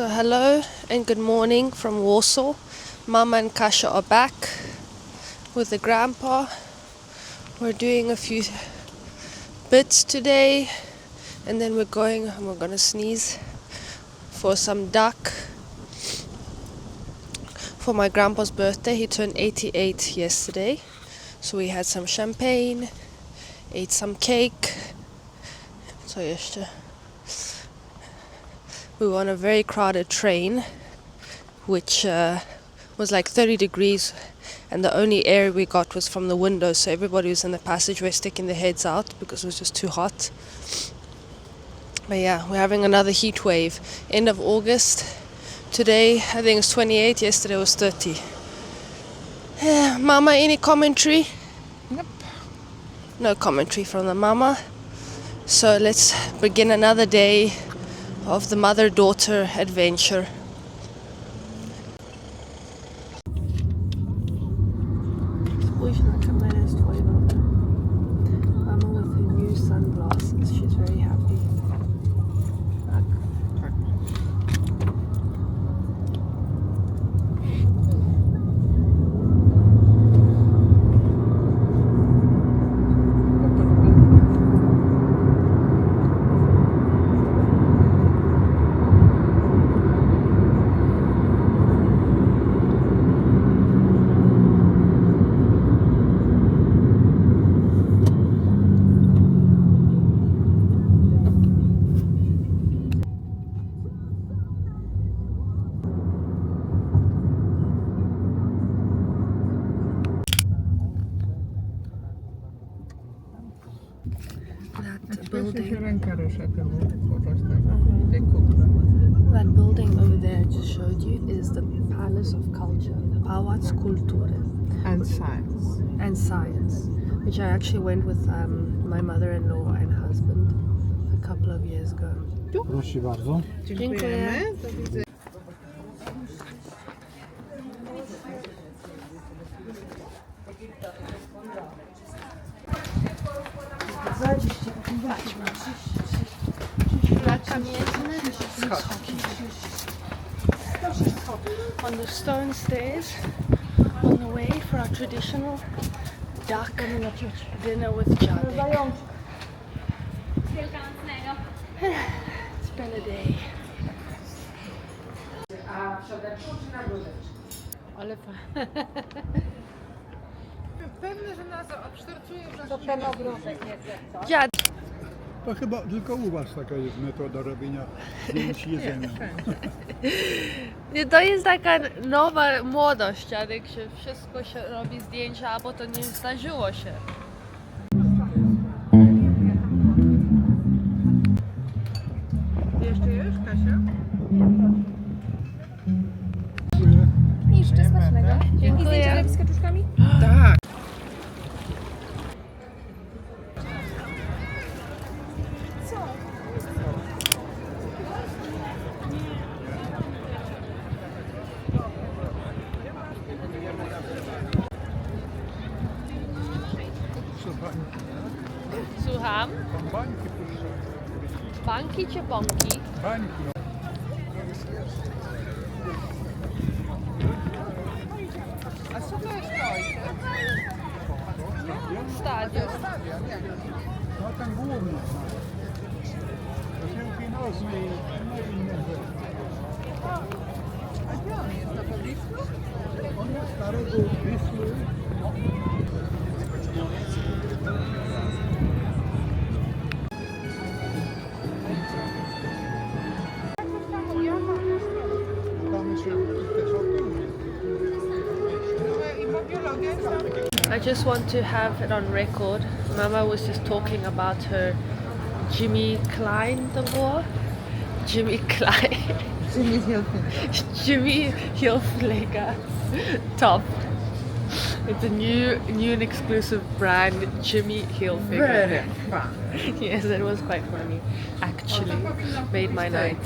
So hello and good morning from Warsaw. Mama and Kasia are back with the grandpa. We're doing a few bits today and then we're gonna sneeze for some duck for my grandpa's birthday. He turned 88 yesterday. So we had some champagne, ate some cake. So jeszcze. We were on a very crowded train, which was like 30 degrees, and the only air we got was from the window, so everybody was in the passageway sticking their heads out because it was just too hot. But yeah, we're having another heat wave. End of August. Today, I think it's 28, yesterday was 30. Mama, any commentary? Nope. No commentary from the mama. So let's begin another day of the mother-daughter adventure. Spójrz na kamerę z twojego. Mama with her new sunglasses. She's very happy. Tak. That building over there I just showed you is the Palace of Culture, the Pałac Kultury. And science. And Science, which I actually went with my mother-in-law and husband a couple of years ago. Proszę bardzo. Dziękuję. Schodki. On the stone stairs on the way for our traditional duck dinner with Dziadek. It's been a day. Ale Pewne, że nas obsztorcuje, to ten obrazek jest. Dziadek. To chyba tylko u was taka jest metoda robienia zdjęć jedzenia. Nie, to jest taka nowa młodość, Dziadek, że wszystko się robi zdjęcia, bo to nie zdarzyło się. Jeszcze jesz, Kasia? Dziękuję. I jeszcze smacznego. Dziękuję. I zdjęcie z kaczuszkami? Tak. Słucham? Bańki proszę. Banki czy bąki? Bańki. A co to jest to? Stadion. No ten główny. Do piłki nożnej i innego. A gdzie on jest? Na poblisku? On jest starego Wisły. I just want to have it on record. Mama was just talking about her Jimmy Klein Jimmy Klein. Jimmy's Hilfiger. Jimmy Hilfiger top. It's a new and exclusive brand, Jimmy Hilfiger. Very fun. Yes, it was quite funny. Actually, made my night.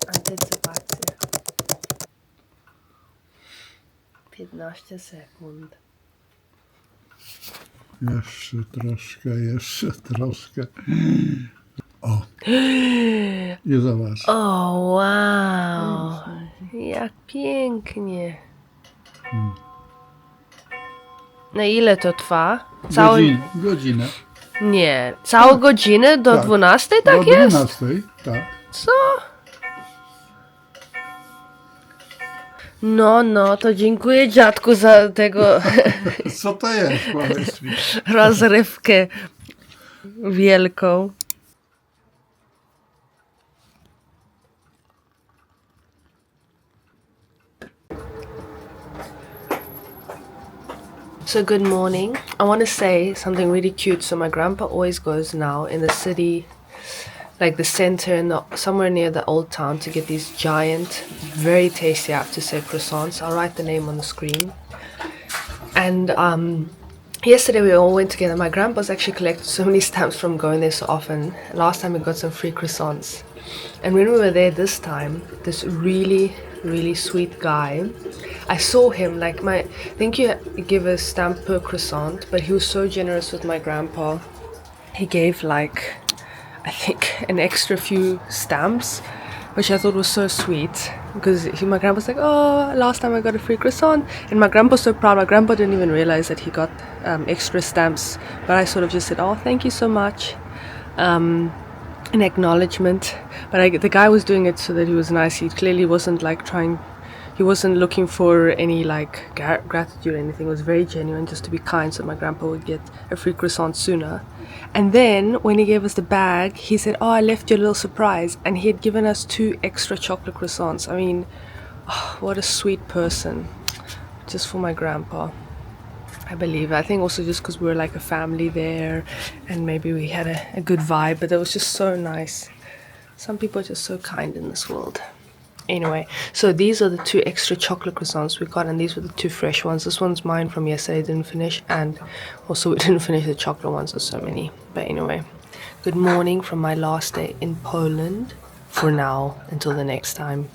Antycypacja. 15 sekund. Jeszcze troszkę, jeszcze troszkę. O. I zobacz. O, wow. Jak pięknie. Na ile to trwa? Godzinę. Nie, całą godzinę do Tak. 12, tak Do jest? 12, tak. Co? No, to dziękuję dziadku za tego Co to jest, powiedz mi? rozrywkę wielką. So good morning. I want to say something really cute. So my grandpa always goes now in the city, like the center and somewhere near the old town, to get these giant, very tasty, I have to say, croissants. I'll write the name on the screen. And yesterday we all went together. My grandpa's actually collected so many stamps from going there so often. Last time we got some free croissants. And when we were there this time, this really sweet guy, I saw him, like I think you give a stamp per croissant, but he was so generous with my grandpa. He gave like, I think, an extra few stamps, which I thought was so sweet, because my grandpa's like, oh, last time I got a free croissant, and my grandpa's so proud. My grandpa didn't even realize that he got extra stamps, but I sort of just said, oh, thank you so much, in acknowledgement. But the guy was doing it so that he was nice. He clearly wasn't like he wasn't looking for any like gratitude or anything. It was very genuine, just to be kind, so my grandpa would get a free croissant sooner. And then when he gave us the bag, he said, oh, I left you a little surprise, and he had given us 2 extra chocolate croissants. I mean, oh, what a sweet person, just for my grandpa, I believe. I think also just because we were like a family there, and maybe we had a good vibe, but it was just so nice. Some people are just so kind in this world. Anyway, so these are the 2 extra chocolate croissants we got, and these were the 2 fresh ones. This one's mine from yesterday, didn't finish, and also we didn't finish the chocolate ones. There's so many. But anyway, good morning from my last day in Poland, for now, until the next time.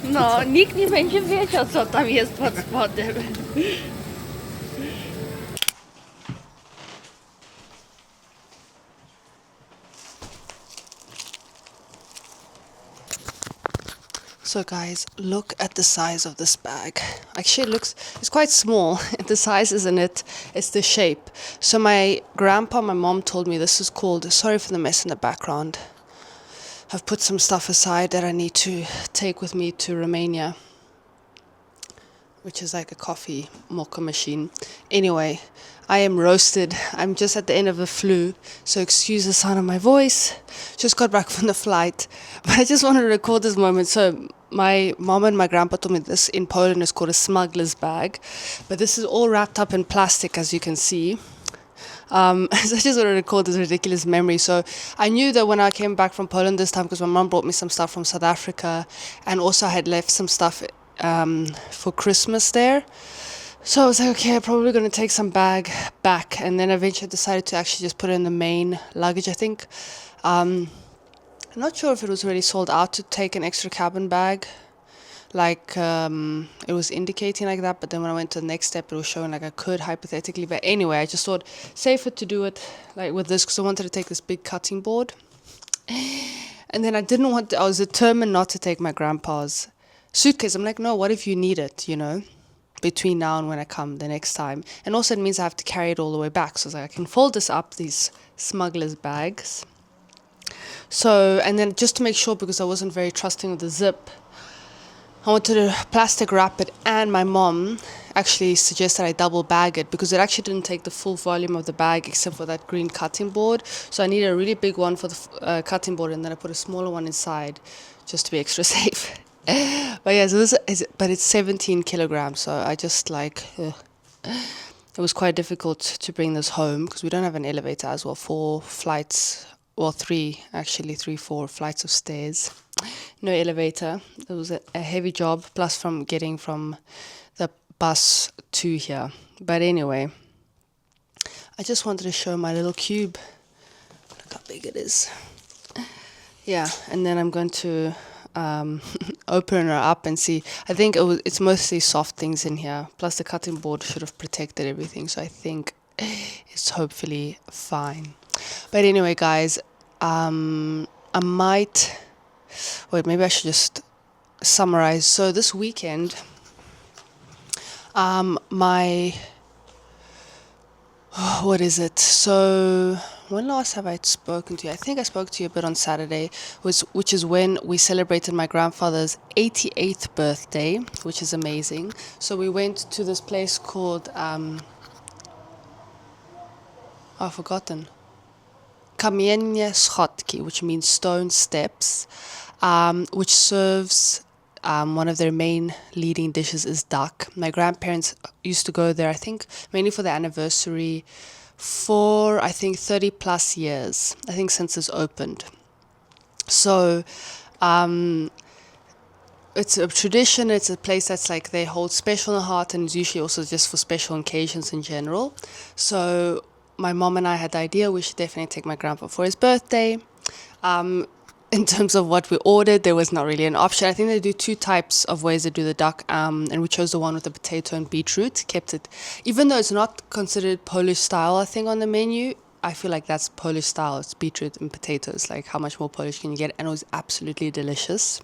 No, nikt nie będzie wiedział, co tam jest pod spodem. So guys, look at the size of this bag. Actually it's quite small. The size isn't it, it's the shape. So my mom told me this is called, sorry for the mess in the background, I've put some stuff aside that I need to take with me to Romania, which is like a coffee mocha machine. Anyway, I am roasted. I'm just at the end of the flu, so excuse the sound of my voice. Just got back from the flight, but I just wanted to record this moment. So my mom and my grandpa told me this in Poland is called a smuggler's bag, but this is all wrapped up in plastic, as you can see. So I just wanted to record this ridiculous memory. So I knew that when I came back from Poland this time, because my mom brought me some stuff from South Africa, and also I had left some stuff for Christmas there. So I was like, okay, I'm probably going to take some bag back, and then eventually decided to actually just put it in the main luggage, I think. I'm not sure if it was already sold out to take an extra cabin bag, like it was indicating like that, but then when I went to the next step, it was showing like I could hypothetically. But anyway, I just thought safer to do it like with this, because I wanted to take this big cutting board, and then I was determined not to take my grandpa's suitcase. I'm like, no, what if you need it, between now and when I come the next time? And also it means I have to carry it all the way back. So I was like, I can fold this up, these smuggler's bags. So, and then just to make sure, because I wasn't very trusting with the zip, I wanted to plastic wrap it, and my mom actually suggested I double bag it, because it actually didn't take the full volume of the bag except for that green cutting board. So I needed a really big one for the cutting board, and then I put a smaller one inside just to be extra safe. But yeah, so but it's 17 kilograms, so I just it was quite difficult to bring this home, because we don't have an elevator as well. 4 flights, well 3 actually, 4 flights of stairs, no elevator. It was a heavy job, plus from getting from the bus to here. But anyway, I just wanted to show my little cube. Look how big it is. Yeah, and then I'm going to open her up and see. I think it's mostly soft things in here. Plus the cutting board should have protected everything. So I think it's hopefully fine. But anyway, guys, I might... Wait, maybe I should just summarize. So this weekend, what is it? So when last have I spoken to you? I think I spoke to you a bit on Saturday, which is when we celebrated my grandfather's 88th birthday, which is amazing. So we went to this place called, I've forgotten. Kamienne Schodki, which means stone steps, which serves... one of their main leading dishes is duck. My grandparents used to go there, I think, mainly for the anniversary for, I think, 30 plus years, I think, since it's opened. So it's a tradition. It's a place that's like they hold special in the heart, and it's usually also just for special occasions in general. So my mom and I had the idea we should definitely take my grandpa for his birthday. In terms of what we ordered, there was not really an option. I think they do two types of ways they do the duck, and we chose the one with the potato and beetroot. Kept it, even though it's not considered Polish style, I think, on the menu. I feel like that's Polish style. It's beetroot and potatoes. Like, how much more Polish can you get? And it was absolutely delicious.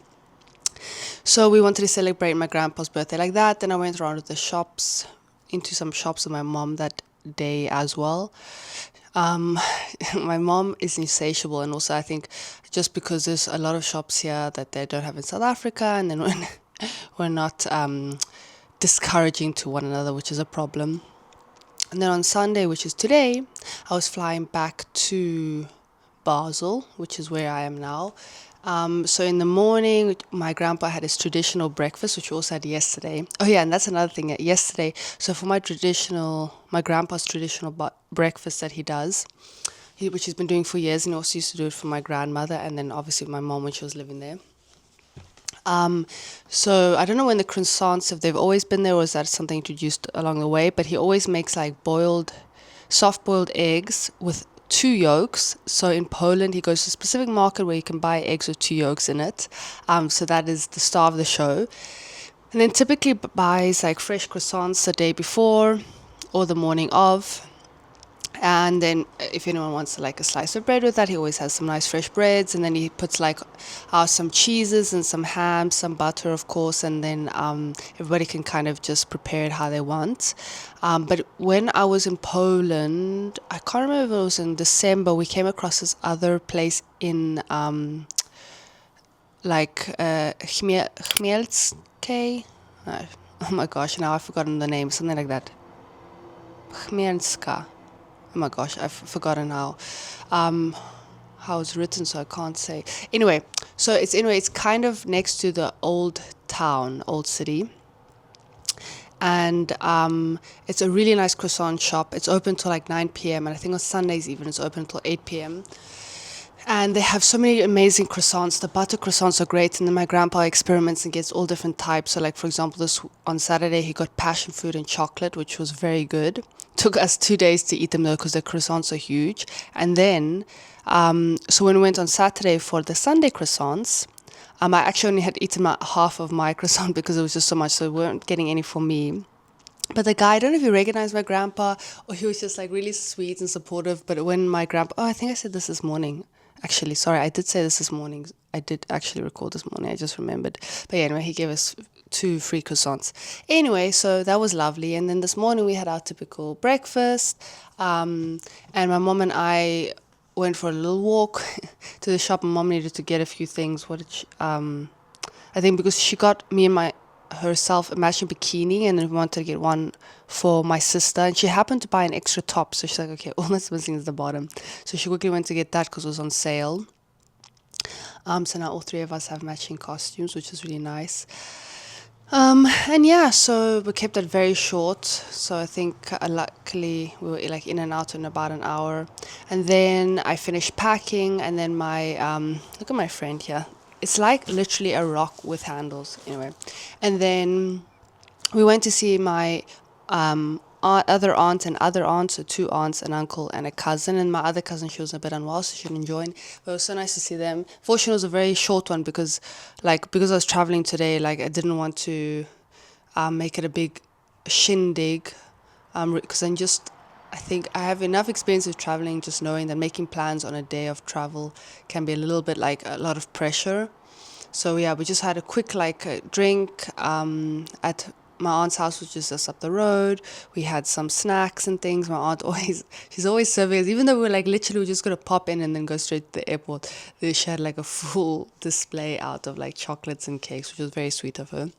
So we wanted to celebrate my grandpa's birthday like that. Then I went around with the shops, into some shops with my mom that day as well. My mom is insatiable, and also I think just because there's a lot of shops here that they don't have in South Africa, and then we're not discouraging to one another, which is a problem. And then on Sunday, which is today, I was flying back to Basel, which is where I am now. So in the morning, my grandpa had his traditional breakfast, which we also had yesterday. Oh yeah, and that's another thing. Yesterday, so for my grandpa's traditional breakfast that he does, which he's been doing for years, and he also used to do it for my grandmother, and then obviously my mom when she was living there. So I don't know when the croissants, if they've always been there, or is that something introduced along the way, but he always makes like soft-boiled eggs with 2 yolks. So in Poland, he goes to a specific market where you can buy eggs with 2 yolks in it. So that is the star of the show. And then typically buys like fresh croissants the day before or the morning of. And then if anyone wants like a slice of bread with that, he always has some nice fresh breads. And then he puts like some cheeses and some ham, some butter, of course. And then everybody can kind of just prepare it how they want. But when I was in Poland, I can't remember if it was in December, we came across this other place in Chmielske. Oh my gosh, now I've forgotten the name, something like that. Chmielska. Oh my gosh, I've forgotten how it's written, so I can't say. Anyway, it's kind of next to the old city. And it's a really nice croissant shop. It's open till like 9 p.m. and I think on Sundays even it's open till 8 p.m. And they have so many amazing croissants. The butter croissants are great. And then my grandpa experiments and gets all different types. So like, for example, on Saturday, he got passion fruit and chocolate, which was very good. Took us 2 days to eat them though, because the croissants are huge. And then, so when we went on Saturday for the Sunday croissants, I actually only had eaten half of my croissant because it was just so much. So we weren't getting any for me. But the guy, I don't know if you recognize my grandpa, or he was just like really sweet and supportive. But when my grandpa, I think I said this morning. Actually, sorry, I did say this morning. I did actually record this morning. I just remembered. But yeah, anyway, he gave us 2 free croissants. Anyway, so that was lovely. And then this morning we had our typical breakfast. And my mom and I went for a little walk to the shop. And mom needed to get a few things. I think because she got me and herself a matching bikini, and then we wanted to get one for my sister, and she happened to buy an extra top, so she's like, okay, all that's missing is the bottom. So she quickly went to get that because it was on sale. So now all 3 of us have matching costumes, which is really nice. And yeah, so we kept it very short. So I think luckily we were like in and out in about an hour. And then I finished packing, and then look at my friend here. It's like literally a rock with handles. Anyway, and then we went to see my other aunt and other aunts, so 2 aunts, an uncle, and a cousin. And my other cousin, she was a bit unwell, so she didn't join. But it was so nice to see them. Fortunately, it was a very short one because I was traveling today, like I didn't want to make it a big shindig, because I think I have enough experience with traveling, just knowing that making plans on a day of travel can be a little bit like a lot of pressure. So yeah, we just had a quick drink at my aunt's house, which is just up the road. We had some snacks and things. My aunt she's always serving us, even though we're like literally we're just gonna pop in and then go straight to the airport. She had like a full display out of like chocolates and cakes, which was very sweet of her.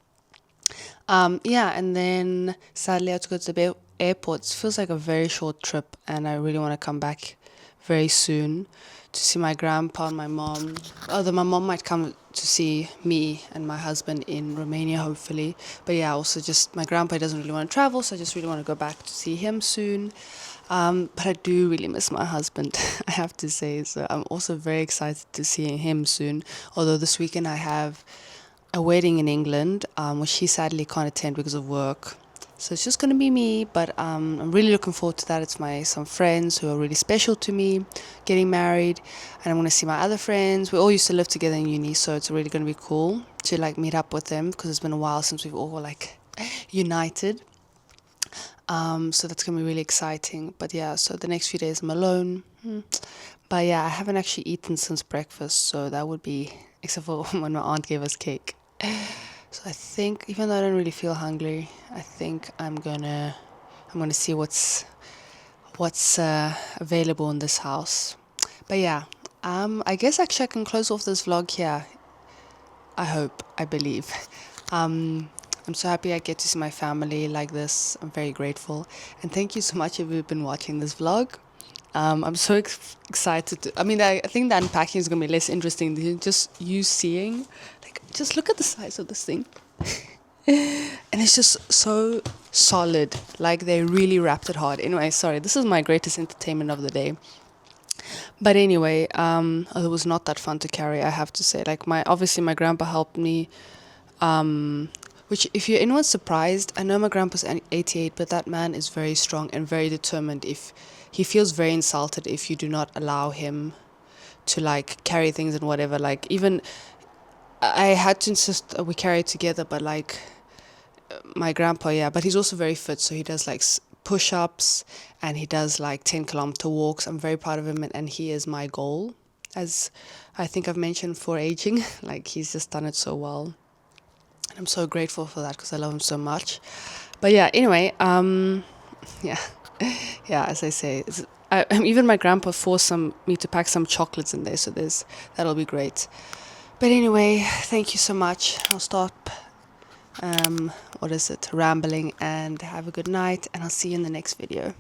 Yeah, and then sadly I had to go to the airport. It feels like a very short trip, and I really want to come back very soon to see my grandpa and my mom. Although my mom might come to see me and my husband in Romania, hopefully. But yeah, also just my grandpa doesn't really want to travel, so I just really want to go back to see him soon. But I do really miss my husband, I have to say. So I'm also very excited to see him soon. Although this weekend I have a wedding in England, which he sadly can't attend because of work. So it's just going to be me, but I'm really looking forward to that. It's some friends who are really special to me getting married, and I'm going to see my other friends. We all used to live together in uni, so it's really going to be cool to like meet up with them because it's been a while since we've all like united. So that's going to be really exciting. But yeah, so the next few days I'm alone. But yeah, I haven't actually eaten since breakfast, so that would be, except for when my aunt gave us cake. So I think, even though I don't really feel hungry, I think I'm gonna see what's available in this house. But yeah, I guess actually I can close off this vlog here. I believe. I'm so happy I get to see my family like this. I'm very grateful, and thank you so much if you've been watching this vlog. I'm so excited. I think the unpacking is gonna be less interesting than just you seeing. Just look at the size of this thing. And it's just so solid. Like they really wrapped it hard. Anyway, sorry, this is my greatest entertainment of the day. But anyway, it was not that fun to carry, I have to say. Like obviously my grandpa helped me. Which, if you're anyone's surprised, I know my grandpa's 88, but that man is very strong and very determined. If he feels very insulted if you do not allow him to like carry things and whatever. Like even I had to insist we carry it together, but like my grandpa, yeah, but he's also very fit, so he does like push-ups and he does like 10-kilometer walks. I'm very proud of him, and he is my goal, as I think I've mentioned, for aging. Like he's just done it so well, and I'm so grateful for that because I love him so much. But yeah, anyway, yeah, as I say, even my grandpa forced me to pack some chocolates in there, so that'll be great. But anyway, thank you so much. I'll stop, rambling, and have a good night, and I'll see you in the next video.